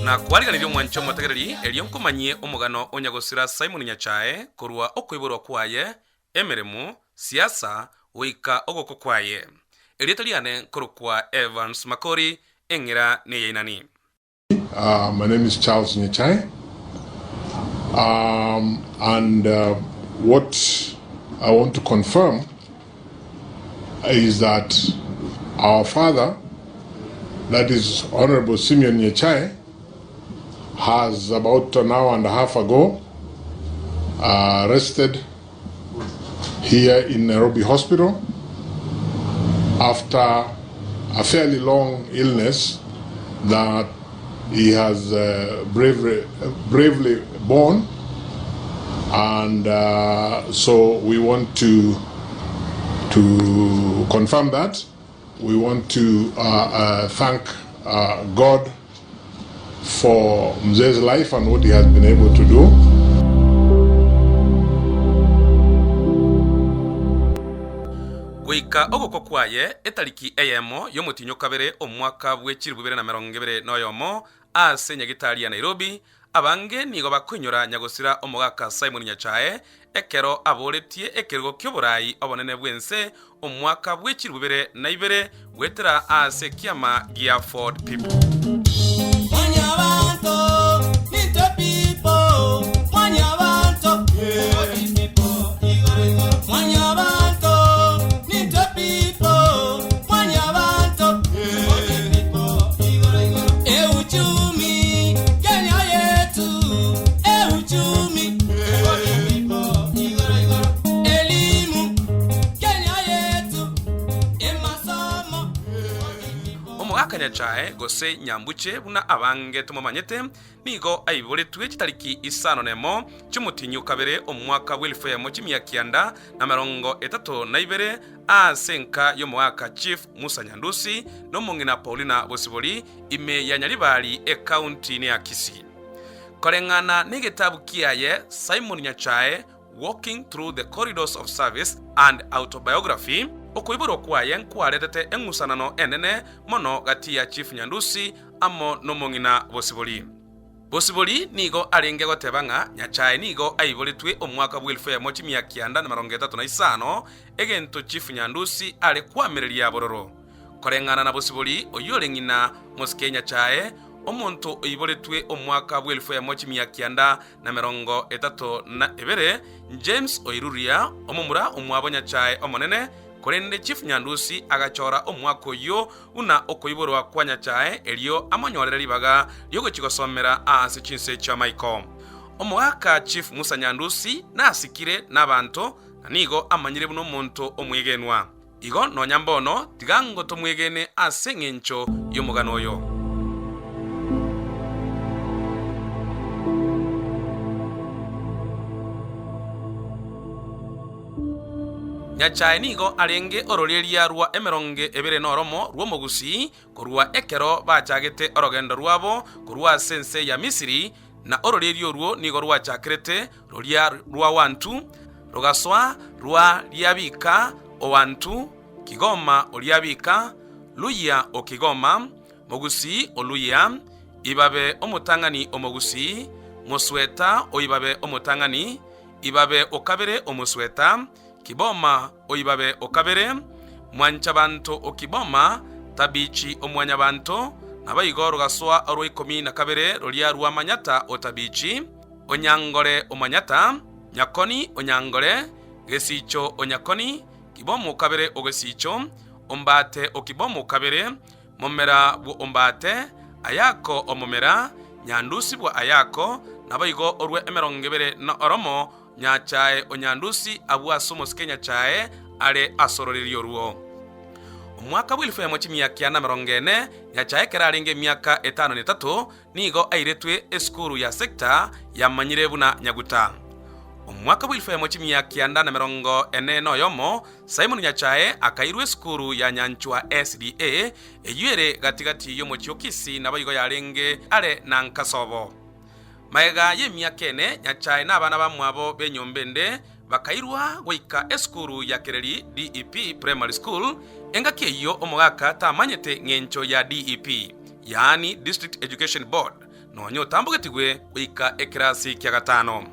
na kwariganiryo mwancho mutagereri elionkomanyie omugano onyagosira Simon Nyachae korwa okwiborwa kwaye emeremu siasa wika ogoko kwaye elietaliane korokwa Evans Makori engera neyainani. My name is Charles Nyachae, and what I want to confirm is that our father, that is Honorable Simeon Nyachae, has about an hour and a half ago rested here in Nairobi Hospital after a fairly long illness that he has bravely borne, and so we want to confirm that. We want to thank God for Mzee's life and what he has been able to do. Gwika ogoko kwaye etariki eyemo yomutinyo kabere omwaka bw'ekiri 2020 noyomo ase nyagitari ya Nairobi abange nigo bakunyura nyagosira omugaka Simon Nyachae ekero aboletie ekero kyoburayi obonene bwense omwaka bw'ekiri 2020 gwetera ase kiama gia Ford People. Nyachae gose nyambuche buna abange tumomanyete nigo aiboletwe kitariki isano nemo cyumutinyo kabere omwaka bw'elifemo kimyakianda na 32 asenka yo mwaka Chief Musa Nyandusi no mungina Paulina Bosiboli ime ya Nyalibali county ne Kisii. Kolengana negetabu kiaye Simon Nyachae Walking Through the Corridors of Service and Autobiography okoiboro kwaye nkwaretete engusanano enene mono gati ya Chief Nyandusi amo nomongina Bosiboli nigo alenge gotebanga Nyachae nigo aiboletwe omwaka bw'elifemo kimyakianda na 35 egento Chief Nyandusi ale kwamereria bororo korengana na Bosiboli oyolengina Moske Nyachae omuntu oiboletwe omwaka bw'elifemo kimyakianda na 32 James Oiruria omumura omwabo Nyachae omonene korende Chief Nyandusi agachora omwaka yo una okoiborwa kwa Nyachae elio amonyorera libaga lyogo kigosomera ase chinse cha Maiko omwaka Chief Musa Nyandusi nasikire nabantu nanigo amanyire buno muntu omwegenwa igo nonyambono tigango tomwegene ase ngencho yomugano yo. Nyachae nigo alenge oroleria rwa emeronge ebere noromo rwo mogusi korwa ekero bachagete orogendo rwabo korwa sense ya Misiri na orolerio rwo nigo rwa chakrete rolia rwa wantu rogaswa rwa liabika o wantu Kigoma oliabika luya o Kigoma mogusi o luya ibabe omutangani o mogusi mosweta o ibabe omutangani ibabe o kabere o mosweta Kiboma oibabe okabere mwanchabanto okiboma tabichi omwanyabanto nabayigoro gaswa oro 12 rolia rwa manyata otabichi onyangore omanyata nyakoni onyangore gesicho onyakoni kibomo okabere ogesicho ombate okibomo okabere momera bwo ombate ayako omomera Nyandusi bwa ayako nabayigo orwe emerongebere na oromo Nyachae onyandusi abwa somos Nyachae ale asororerio ruo omwaka bw'elifemo kimyakianda 40 Nyachae kerarenge myaka 53 nigo airetwe eskuru ya sekta ya Manyirebuna Nyaguta omwaka bw'elifemo kimyakianda 40 noyomo Simon Nyachae akairwe eskuru ya Nyanchwa SDA eyere gatigati yo mochiokisi nabayigo yarenge ale nankasobo Maega ye myakene Nyachae n'abana bamwabo benyombende bakairwa goika eskuru ya Kereri DEP Primary School engakeyo omugaka tamanyete ngencho ya DEP yani District Education Board nonye otambogetigwe gwika ekirasi kia gatano.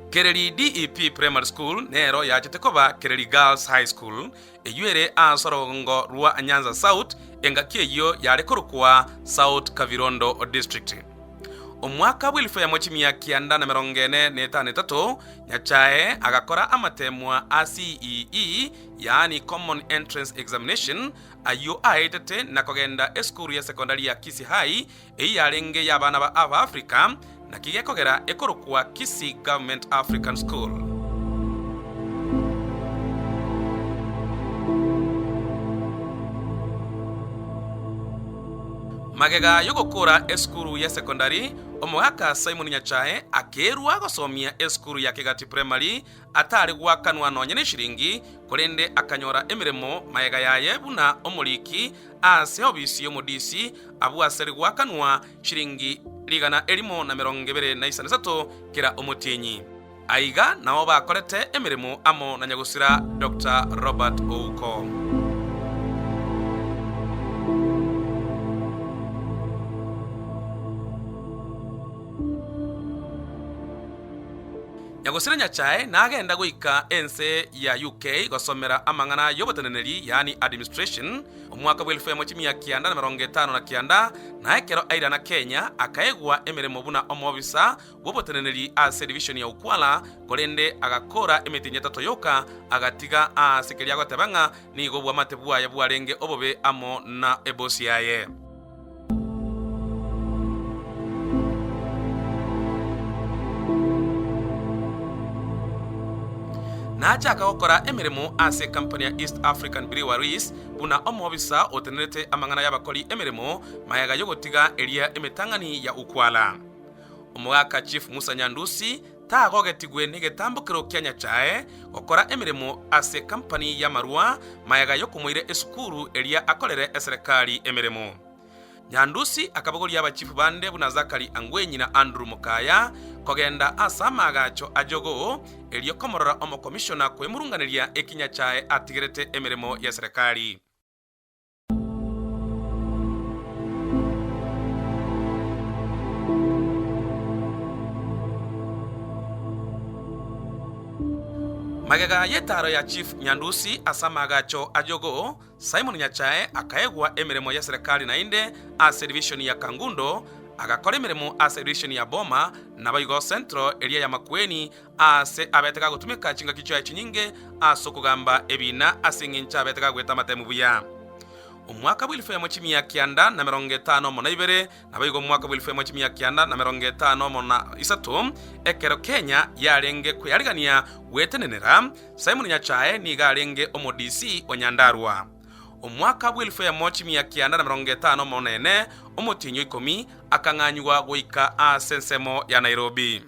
Kereri DEP Primary School nero yachete koba Kereri Girls High School eyuere ansorogongo rwa Nyanza South engaki eyo yare korukwa South Kavirondo District. Omwaka bw'elifu ya mochimia kianda na merongene netanetato Nyachae agakora amatemwa ACEE yaani Common Entrance Examination ayo aetete na kogenda eskuru ya sekondari ya Kisii High eyarenge y'abana ba Ava Africa na kigekogera ekorukwa Kisii Government African School. Magega yogokora eskuru ya sekondari omwaka Simon Nyachae akerwa gosomia eskuru ya Kigati Primary atari gwakanwa nonye ne shiringi kurende akanyora emiremo mayega yaye buna omuliki ase obisi omodisi abu aseri gwakanwa shiringi ligana elimo na 23 kira omutinyi aiga nao bakorete emiremo amo na nyagusira Dr. Robert Ouko. Nyagusira Nyachae nagenda gwika ense ya UK gosomera amangana yoboteneneri yani administration omwaka bw'elifu ya mochimia kianda na 59 na ekero aira na Kenya akaegwa emiremo buna omobisa woboteneneri ase division ya Ukwala korende agakora emitinye tatoyoka agatiga asekeria gotebanga nigo bwa matebwa ya bwarenge obobe amo na ebosi yaye. Nachaka okora emiremo ase company ya East African Breweries buna omobisa otenerete amangana y'abakoli emiremo mayaga yogotiga elia emetangani ya Ukwala. Omwaka Chief Musa Nyandusi tagogetigwe negetambukiro kya Nyachae okora emiremo ase company ya Marua mayaga yokumwire esukuru elia akolere eserikali emiremo. Nyandusi akabogoli y'abachifu bande buna Zakari Angwenyi na Andrew Mukaya kogenda asama agacho ajogo elio komorora omo komishona kwemurunganiria ekinyachae atigerete emiremo ya serikali. Magega yetaro ya Chief Nyandusi asama agacho ajogo Simon Nyachae akaegwa emiremo ya serikali na inde ase division ya Kangundo agakora emiremo ase division ya Boma na Bayigo Central elia ya Makueni ase abeteka gutumika chinga kicho ya chinyinge aso kugamba ebina asingincha abeteka gweta matemu buya. Omwaka bw'elifu ya mochimia kianda na 52 na Bayigo mwaka bw'elifu ya mochimia kianda na 53 ekero Kenya yarenge kuyarigania wetenenera Simon Nyachae niga arenge omodisi onyandarwa. Omwaka bw'elifu ya mochimia kianda na 54 omutinyo 10 akanganywa goika asensemo ya Nairobi.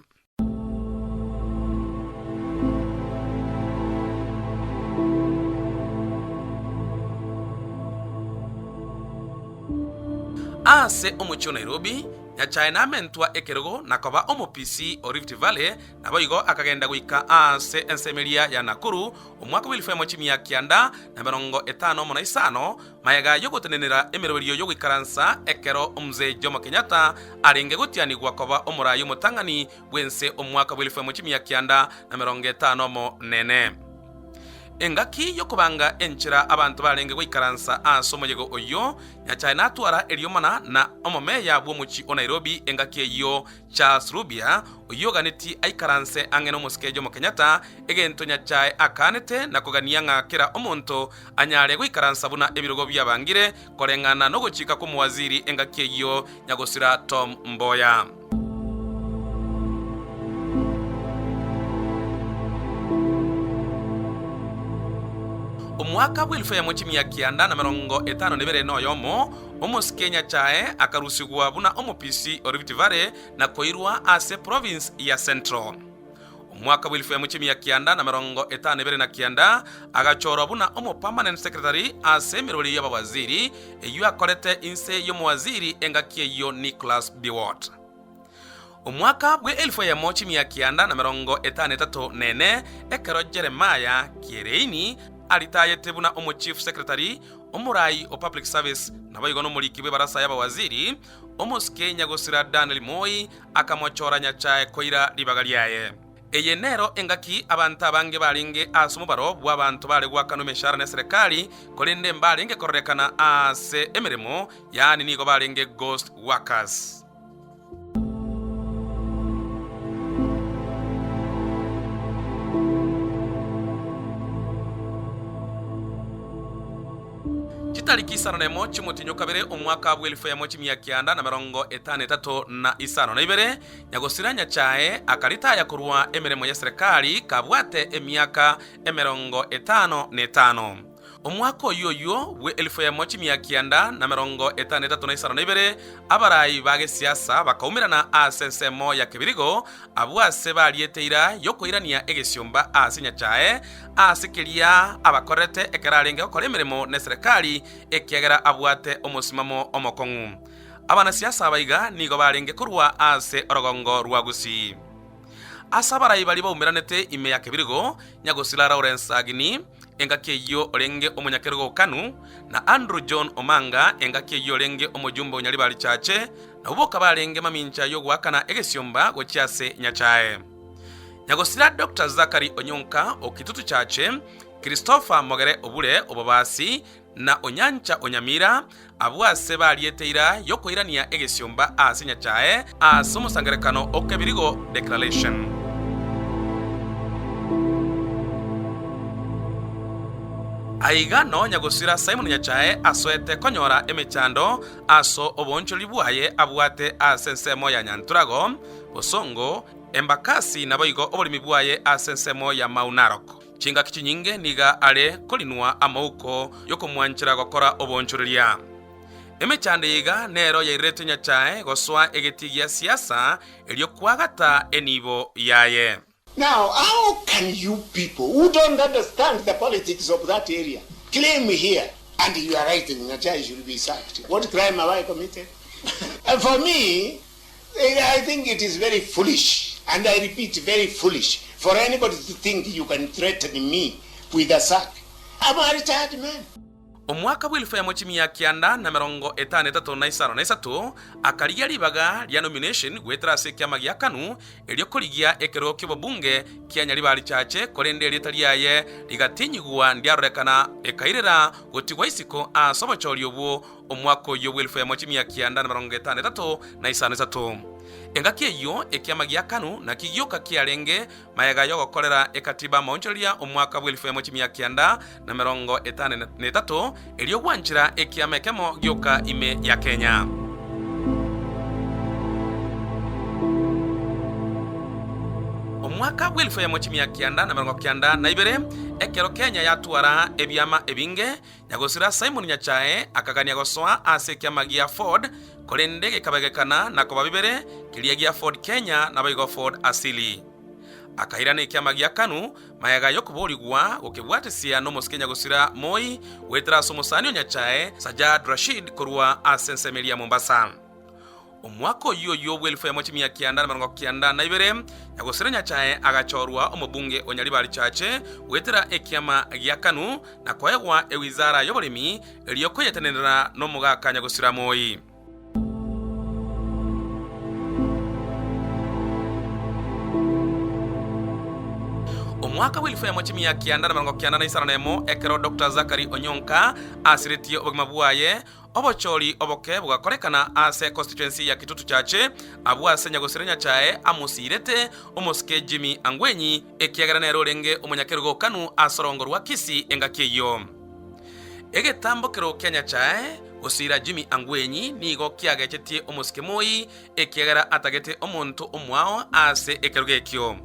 Ase omucho Nairobi Nyachae na mentwa ekerogo nakoba omopisi o Rift Valley na Bayigo akagenda gwika ase ensemeria ya Nakuru omwaka bw'elifu ya mochimia kianda na 55 mayaga yogotenenera emirobelio yogwikaransa ekero omze Jomo Kenyatta arenge gutianigwa koba omurayi omutangani bwense omwaka bw'elifu ya mochimia kianda na 54. Engaki yokubanga enchira abantu barenge gwikaransa asomojego oyo Nyachae natwara eliomana na omomeya bwomuchi o Nairobi engaki eyo Charles Rubia oyo ganeti aikaranse angeno musike Jomo Kenyatta egento Nyachae akanete na kugania kira omonto anyare gwikaransa buna ebirogo byabangire korengana no guchika ku muwaziri engaki eyo Nyagosira Tom Mboya. Omwaka bw'elifu ya mochimia kianda na 52 yomo omusike Nyachae akarusigwa buna omopisi o Rift Valley na koirwa ase province ya Central. Omwaka bw'elifu ya mochimia kianda na 59 agachorwa buna omo permanent secretary ase emiroli y'abawaziri eyo akorete inse y'omuwaziri engaki eyo Nicholas Biwott. Omwaka bw'elifu ya mochimia kianda na 54 ekero Jeremiah Kiereini alitayete buna omo chief secretary omurai o public service nabo no muliki bwe barasa y'abawaziri omusike Nyagosira Daniel Moi akamwachora Nyachae koira libagaliaye eyenero engaki abantu abange balinge asumubaro bw'abantu bale gwakano meshara ne serikali kolende mbalinge korrekana ase emirimo yani nigo balinge ghost workers. Tariki saranemo chimutinyo kabere omwaka wa 1953 na ibere Nyagosira Nyachae akaritaya kurwa emirimo ya serikali kabwate emyaka 55 omwaka yoyo we 1952 abarayi bage siasa bakaumirana asensemo ya kibirigo abwase balieteira yokoirania egesyomba ase Nyachae asikiria abakorete ekerarenge okora emirimo ne serikali ekiagera abwate omusimamo omokongu abana siasa abaiga nigo barenge kurwa ase orogongo rwa Gusii asabarayi bali baumiranete ime ya kibirigo Nyagosira Lawrence Agini engakeyo olenge omunyakergo Kanu na Andrew John Omanga engakeyo olenge omujumbe onyali bali chache na uboka balenge mamincha yo gwakana egesyomba gochiase Nyachae Nyagosira Dr. Zakari Onyonka okitutu chache Christopher Mogere obule obabasi na Onyancha Onyamira abwase balieteira yokoirania egesyomba ase Nyachae asomusangerekano okebirigo declaration. Aiga no Nyagosira Simon Nyachae asoete konyora emechando aso oboncholi bwaye abwate asensemo ya Nyanturago Bosongo Embakasi na boigo obolimi bwaye asensemo ya Maunarok chinga kichinyinge niga ale kolinwa amauko yokomwanchira gokora obonchoreria emechande yiga nero yairete Nyachae goswa egetigia siasa elio kwagata enibo yaye. Now, how can you people who don't understand the politics of that area claim here, and you are right, Nyachae should be sacked? What crime have I committed? And for me, I think it is very foolish, and I repeat, very foolish, for anybody to think you can threaten me with a sack. I'm a retired man. Omwaka wa 1953 akaligia libaga lya nomination gweterase kyama gya Kanu eliokoligia ekero ky'obunge kya nyalibali chache kolende litalyaye ligatinyigwa ndyarekana ekairera gotigwa isiko asobocholi obwo omwaka yo 1953 engaki eyo ekyama gya Kanu na kiyoka kyalenge mayaga yo gokorera ekatiba moncholia omwaka wa 1953 elio wanchira ekyama kemo gyoka ime ya Kenya. Omwaka wa 1992 ekero Kenya yatwara ebyama ebinge Nyagosira Simon Nyachae akagania goswa ase kyama gya Ford kolende gekabagekana na kobabibere kilia gya Ford Kenya na baigo Ford asili akairana ekyama gya Kanu mayaga yokuboligwa okebwatesia no musike Nyagosira Moi wetra somusani Nyachae Sajad Rashid kurwa asensemelia Mombasa. Omwaka yoyo wa 1992 Nyagosira Nyachae agachorwa omubunge onyalibali chache wetera ekyama gya Kanu na kwayegwa ewizara y'obolimi eliyokoyetenera no mugaka Nyagosira Moi. Omwaka wa 1994 ekero Dr. Zakari Onyonka asiritie obugima bwaye obocholi oboke bugakorekana ase constituency ya Kitutu chache abwase Nyagosira Nyachae amusirete omusike Jimmy Angwenyi ekiagara nero lenge omunyakergo Kanu asorongorwa Kisii engakiyo egetambo kero kya Nyachae gosira Jimmy Angwenyi nigo kiagechetie omusike Moi ekiagara atagete omuntu omwao ase ekerogekyo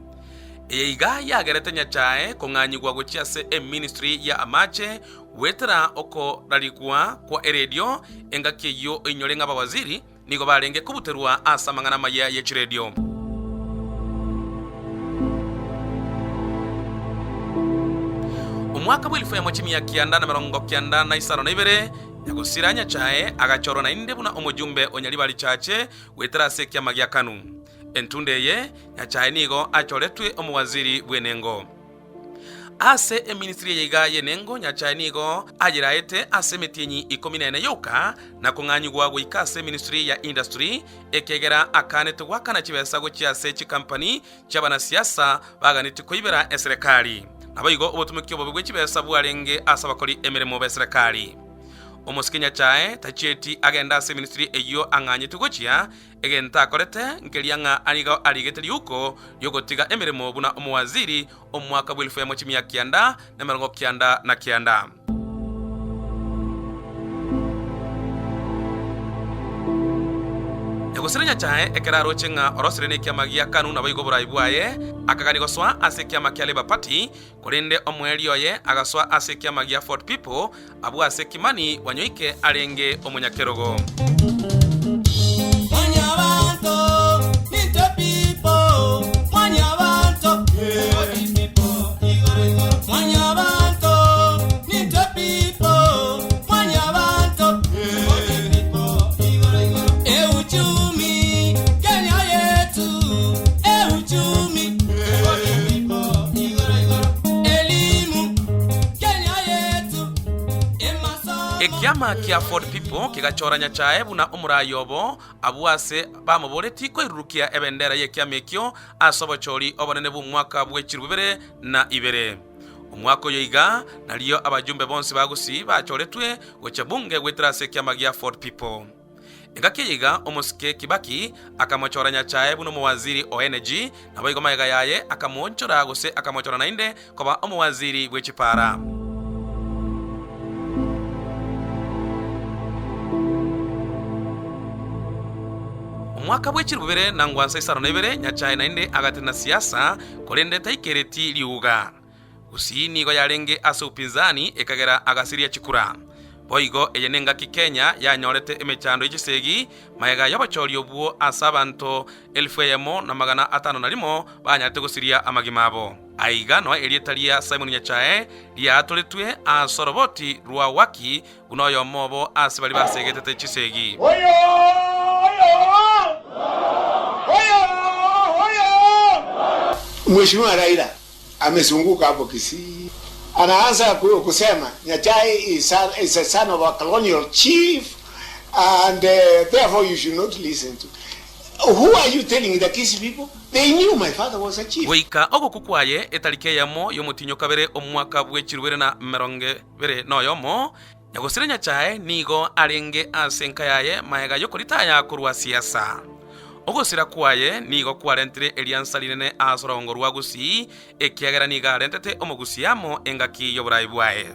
eiga yagerete Nyachae konganyigwa gochiase ministry ya Amache wetera oko dalikwa kwa radio engakiyo inyolenga abawaziri nigo balenge kubuterwa asamangana maya ye radio. Omwaka wa 1992 Nyagosira Nyachae agachoro na inde buna omujumbe onyalibali chache wetera sekyama gya Kanu entunde ye Nyachae nigo acholetwe omuwaziri bwenengo ase eministry yeiga yenengo Nyachae nigo ajiraete ase metienyi 14 yoka na kung'anyigwa goika ase ministry ya industry ekegera akanete gwakana chibesa gochia ase chikampani chabana siasa baganite koibera eserikali naboigo obutumikio bobe gwechibesa bwarenge asa bakori emirimo ba eserikali. Omusiki Nyachae tachieti agenda ase ministry eyo ang'anyete gochia egenta akorete nkelianga aniga arigeteri uko yogotiga emirimo buna omuwaziri omwaka bwa 1999. Yagusire Nyachae ekeraro chenga orosirene kiama gia KANU na boigo burai bwaye akaganigoswa ase kiama kia Labour Party kurinde omweri oye agaswa ase kiama gia Ford People abu ase Kimani Wanyoike arenge omunyakerogo. Ekiama kia Ford People kigachora Nyachae buna omurayobo abuase bamuboreti koirurukia ebendera yekiama ekyo asobochori obonene bw'umwaka bw'ekirubere omwaka yoiga naliyo abajumbe bonsi bagusi bachoretwe gocha bunge gwetrase kiama gia Ford People. Engakiyiga omusike Kibaki akamochora Nyachae buno muwaziri o energy na boigo mayiga yaye akamonchora gose akamochora nainde koba omuwaziri bw'echipara. Omwaka bw'ekirubere nangwa 6 Nyachae nainde agatena siasa kolende taikereti liuga gusi nigo yarenge ase upinzani ekagera agasiria chikura boigo eyenenga kikenya yanyorete emechando echisegi maega yabachori obwo ase abantu 1500 banyate gusiria amagimabo aiga no erietalia Simon Nyachae liatoletwe asoroboti rwa waki unoyo mobo ase bali basegetete chisegi. Mheshimiwa Raila amezunguka hapo Kisii, anaanza kusema Nyachae is a son of a colonial chief and therefore you should not listen to. Who are you telling the Kisii people? They knew my father was a chief. Weika ogo kukwaye etalike yamo yomutinyo kabere omwaka bw'ekirubere na meronge bere no yomo Yagusire Nyachae nigo arenge asenka yaye maega yokoritaya kurwa siasa. Ogosira kwaye nigo kwarentire eliansa linene asorongo rwagusi ekiagera niga rentete omugusiamo engaki yoburai bwaye.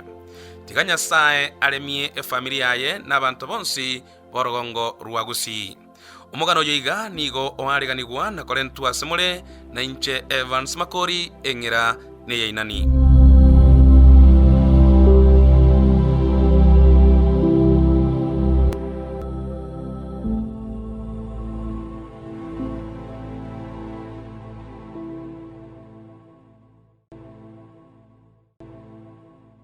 Tiga Nyasaye aremie efamilia yaye n'abantu bonsi borogongo rwagusi. Omugano yoiga nigo oariganigwa na korentu asemule na inche Evans Makori engera neyainani.